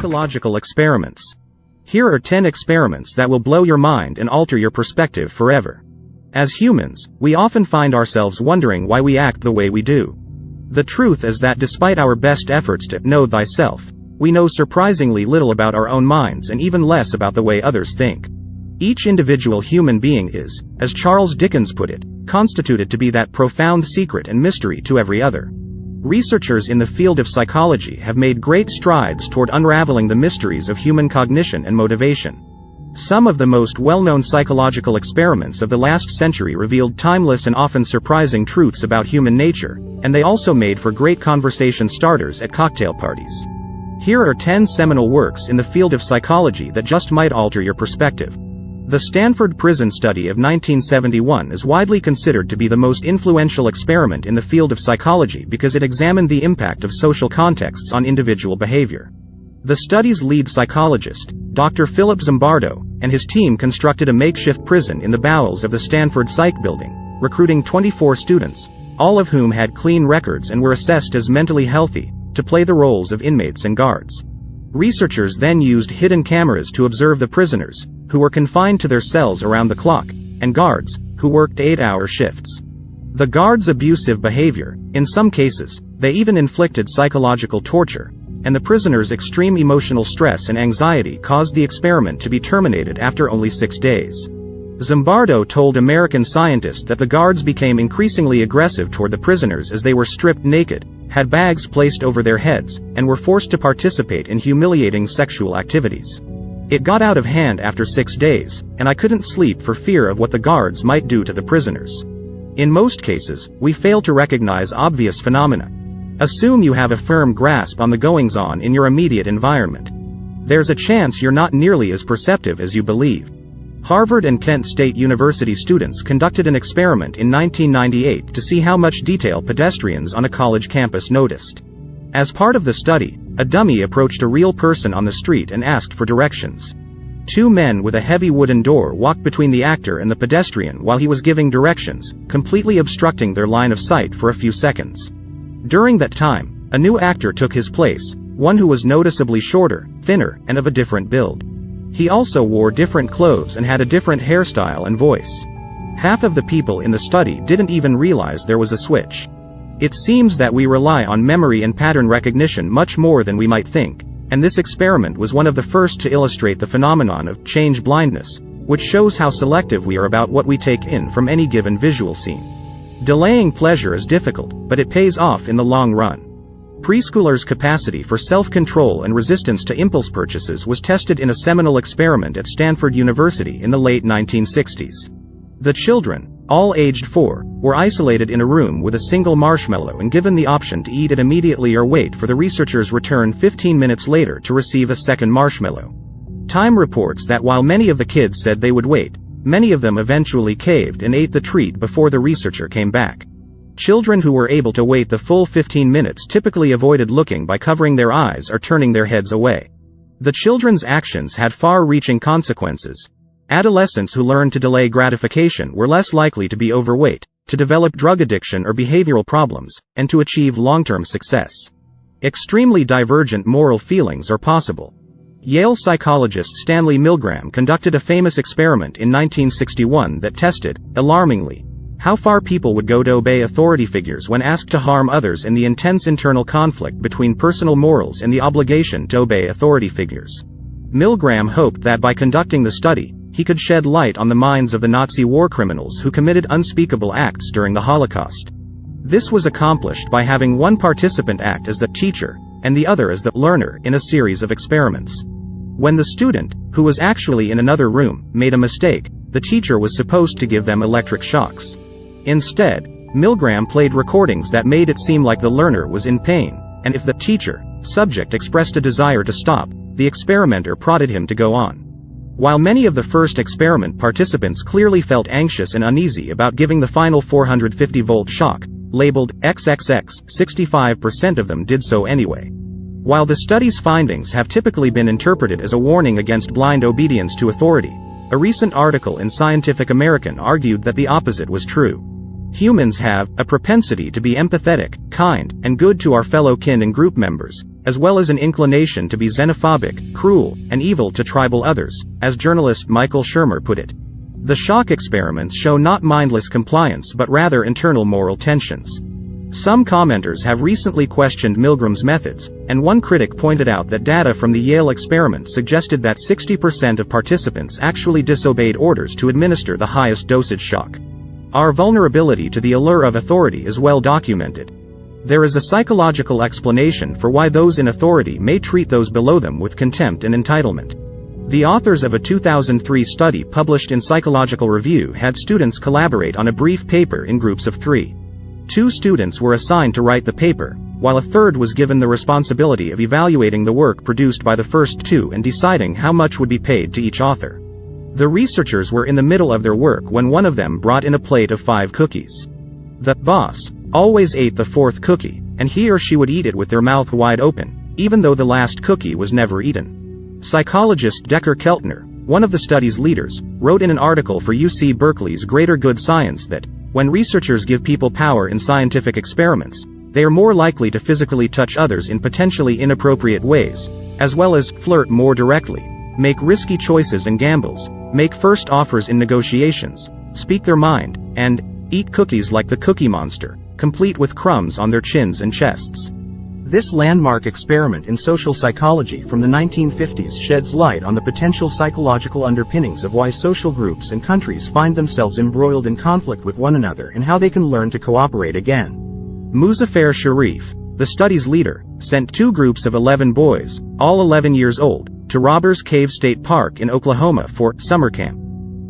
Psychological experiments. Here are 10 experiments that will blow your mind and alter your perspective forever. As humans, we often find ourselves wondering why we act the way we do. The truth is that despite our best efforts to know thyself, we know surprisingly little about our own minds and even less about the way others think. Each individual human being is, as Charles Dickens put it, constituted to be that profound secret and mystery to every other. Researchers in the field of psychology have made great strides toward unraveling the mysteries of human cognition and motivation. Some of the most well-known psychological experiments of the last century revealed timeless and often surprising truths about human nature, and they also made for great conversation starters at cocktail parties. Here are 10 seminal works in the field of psychology that just might alter your perspective. The Stanford Prison Study of 1971 is widely considered to be the most influential experiment in the field of psychology because it examined the impact of social contexts on individual behavior. The study's lead psychologist, Dr. Philip Zimbardo, and his team constructed a makeshift prison in the bowels of the Stanford Psych Building, recruiting 24 students, all of whom had clean records and were assessed as mentally healthy, to play the roles of inmates and guards. Researchers then used hidden cameras to observe the prisoners, who were confined to their cells around the clock, and guards, who worked 8-hour shifts. The guards' abusive behavior, in some cases, they even inflicted psychological torture, and the prisoners' extreme emotional stress and anxiety caused the experiment to be terminated after only 6 days. Zimbardo told American Scientist that the guards became increasingly aggressive toward the prisoners as they were stripped naked, had bags placed over their heads, and were forced to participate in humiliating sexual activities. It got out of hand after 6 days, and I couldn't sleep for fear of what the guards might do to the prisoners. In most cases, we fail to recognize obvious phenomena. Assume you have a firm grasp on the goings-on in your immediate environment. There's a chance you're not nearly as perceptive as you believe. Harvard and Kent State University students conducted an experiment in 1998 to see how much detail pedestrians on a college campus noticed. As part of the study, a dummy approached a real person on the street and asked for directions. 2 men with a heavy wooden door walked between the actor and the pedestrian while he was giving directions, completely obstructing their line of sight for a few seconds. During that time, a new actor took his place, one who was noticeably shorter, thinner, and of a different build. He also wore different clothes and had a different hairstyle and voice. Half of the people in the study didn't even realize there was a switch. It seems that we rely on memory and pattern recognition much more than we might think, and this experiment was one of the first to illustrate the phenomenon of change blindness, which shows how selective we are about what we take in from any given visual scene. Delaying pleasure is difficult, but it pays off in the long run. Preschoolers' capacity for self-control and resistance to impulse purchases was tested in a seminal experiment at Stanford University in the late 1960s. The children, all aged 4, were isolated in a room with a single marshmallow and given the option to eat it immediately or wait for the researchers' return 15 minutes later to receive a second marshmallow. Time reports that while many of the kids said they would wait, many of them eventually caved and ate the treat before the researcher came back. Children who were able to wait the full 15 minutes typically avoided looking by covering their eyes or turning their heads away. The children's actions had far-reaching consequences. Adolescents who learned to delay gratification were less likely to be overweight, to develop drug addiction or behavioral problems, and to achieve long-term success. Extremely divergent moral feelings are possible. Yale psychologist Stanley Milgram conducted a famous experiment in 1961 that tested, alarmingly, how far people would go to obey authority figures when asked to harm others and the intense internal conflict between personal morals and the obligation to obey authority figures. Milgram hoped that by conducting the study, he could shed light on the minds of the Nazi war criminals who committed unspeakable acts during the Holocaust. This was accomplished by having one participant act as the teacher, and the other as the learner in a series of experiments. When the student, who was actually in another room, made a mistake, the teacher was supposed to give them electric shocks. Instead, Milgram played recordings that made it seem like the learner was in pain, and if the teacher, subject expressed a desire to stop, the experimenter prodded him to go on. While many of the first experiment participants clearly felt anxious and uneasy about giving the final 450-volt shock, labeled XXX, 65% of them did so anyway. While the study's findings have typically been interpreted as a warning against blind obedience to authority, a recent article in Scientific American argued that the opposite was true. Humans have a propensity to be empathetic, kind, and good to our fellow kin and group members, as well as an inclination to be xenophobic, cruel, and evil to tribal others, as journalist Michael Shermer put it. The shock experiments show not mindless compliance but rather internal moral tensions. Some commenters have recently questioned Milgram's methods, and one critic pointed out that data from the Yale experiment suggested that 60% of participants actually disobeyed orders to administer the highest dosage shock. Our vulnerability to the allure of authority is well documented. There is a psychological explanation for why those in authority may treat those below them with contempt and entitlement. The authors of a 2003 study published in Psychological Review had students collaborate on a brief paper in groups of 3. 2 students were assigned to write the paper, while a third was given the responsibility of evaluating the work produced by the first 2 and deciding how much would be paid to each author. The researchers were in the middle of their work when one of them brought in a plate of 5 cookies. The boss always ate the 4th cookie, and he or she would eat it with their mouth wide open, even though the last cookie was never eaten. Psychologist Decker Keltner, one of the study's leaders, wrote in an article for UC Berkeley's Greater Good Science that, when researchers give people power in scientific experiments, they are more likely to physically touch others in potentially inappropriate ways, as well as flirt more directly, make risky choices and gambles, make first offers in negotiations, speak their mind, and eat cookies like the Cookie Monster, complete with crumbs on their chins and chests. This landmark experiment in social psychology from the 1950s sheds light on the potential psychological underpinnings of why social groups and countries find themselves embroiled in conflict with one another and how they can learn to cooperate again. Muzaffer Sharif, the study's leader, sent 2 groups of 11 boys, all 11 years old, to Robbers Cave State Park in Oklahoma for summer camp.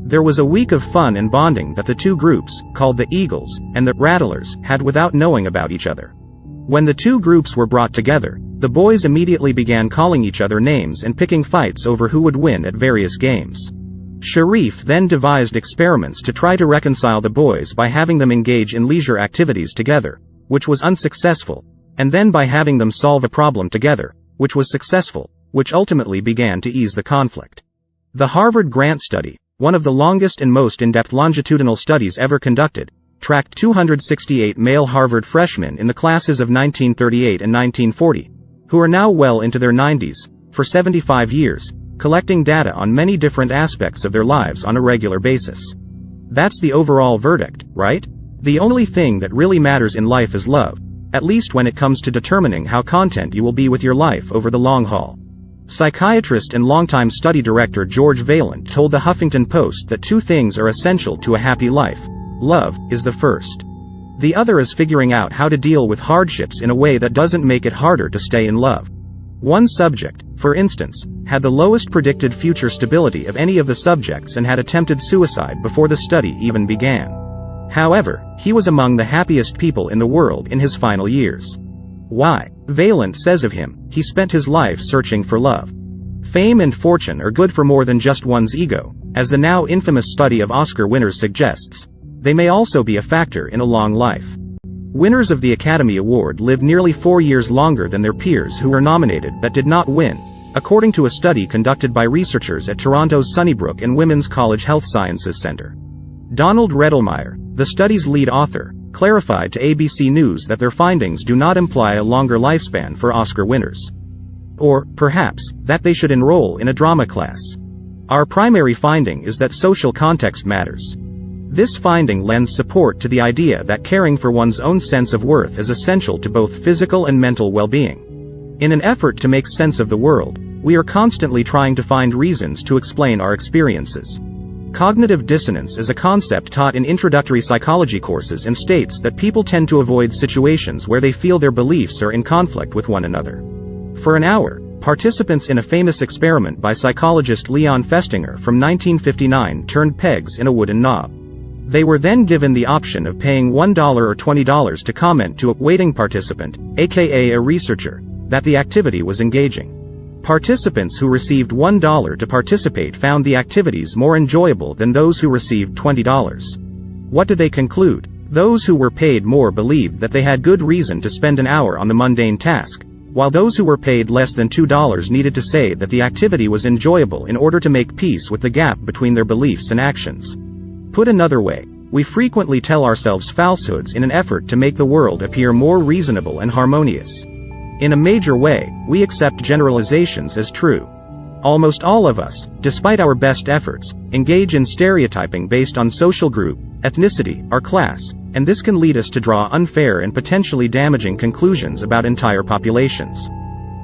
There was a week of fun and bonding that the 2 groups, called the Eagles and the Rattlers, had without knowing about each other. When the 2 groups were brought together, the boys immediately began calling each other names and picking fights over who would win at various games. Sharif then devised experiments to try to reconcile the boys by having them engage in leisure activities together, which was unsuccessful, and then by having them solve a problem together, which was successful, which ultimately began to ease the conflict. The Harvard Grant Study, one of the longest and most in-depth longitudinal studies ever conducted, tracked 268 male Harvard freshmen in the classes of 1938 and 1940, who are now well into their 90s, for 75 years, collecting data on many different aspects of their lives on a regular basis. That's the overall verdict, right? The only thing that really matters in life is love, at least when it comes to determining how content you will be with your life over the long haul. Psychiatrist and longtime study director George Vaillant told the Huffington Post that 2 things are essential to a happy life. Love is the first. The other is figuring out how to deal with hardships in a way that doesn't make it harder to stay in love. One subject, for instance, had the lowest predicted future stability of any of the subjects and had attempted suicide before the study even began. However, he was among the happiest people in the world in his final years. Why? Vaillant says of him, he spent his life searching for love. Fame and fortune are good for more than just one's ego, as the now infamous study of Oscar winners suggests. They may also be a factor in a long life. Winners of the Academy Award live nearly 4 years longer than their peers who were nominated but did not win, according to a study conducted by researchers at Toronto's Sunnybrook and Women's College Health Sciences Center. Donald Redelmeyer, the study's lead author, clarified to ABC News that their findings do not imply a longer lifespan for Oscar winners. Or, perhaps, that they should enroll in a drama class. Our primary finding is that social context matters. This finding lends support to the idea that caring for one's own sense of worth is essential to both physical and mental well-being. In an effort to make sense of the world, we are constantly trying to find reasons to explain our experiences. Cognitive dissonance is a concept taught in introductory psychology courses and states that people tend to avoid situations where they feel their beliefs are in conflict with one another. For an hour, participants in a famous experiment by psychologist Leon Festinger from 1959 turned pegs in a wooden knob. They were then given the option of paying $1 or $20 to comment to a waiting participant, aka a researcher, that the activity was engaging. Participants who received $1 to participate found the activities more enjoyable than those who received $20. What did they conclude? Those who were paid more believed that they had good reason to spend an hour on the mundane task, while those who were paid less than $2 needed to say that the activity was enjoyable in order to make peace with the gap between their beliefs and actions. Put another way, we frequently tell ourselves falsehoods in an effort to make the world appear more reasonable and harmonious. In a major way, we accept generalizations as true. Almost all of us, despite our best efforts, engage in stereotyping based on social group, ethnicity, or class, and this can lead us to draw unfair and potentially damaging conclusions about entire populations.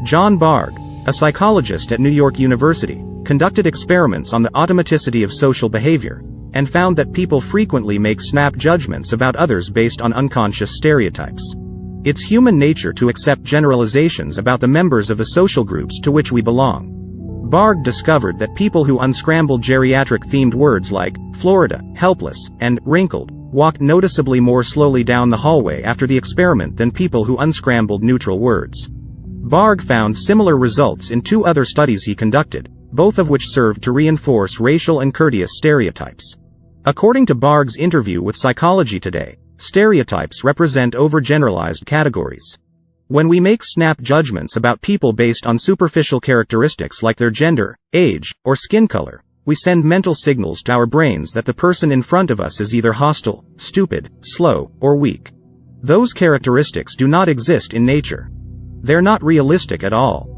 John Bargh, a psychologist at New York University, conducted experiments on the automaticity of social behavior, and found that people frequently make snap judgments about others based on unconscious stereotypes. It's human nature to accept generalizations about the members of the social groups to which we belong. Bargh discovered that people who unscrambled geriatric-themed words like Florida, helpless, and wrinkled walked noticeably more slowly down the hallway after the experiment than people who unscrambled neutral words. Bargh found similar results in 2 other studies he conducted, both of which served to reinforce racial and courteous stereotypes. According to Bargh's interview with Psychology Today, stereotypes represent overgeneralized categories. When we make snap judgments about people based on superficial characteristics like their gender, age, or skin color, we send mental signals to our brains that the person in front of us is either hostile, stupid, slow, or weak. Those characteristics do not exist in nature. They're not realistic at all.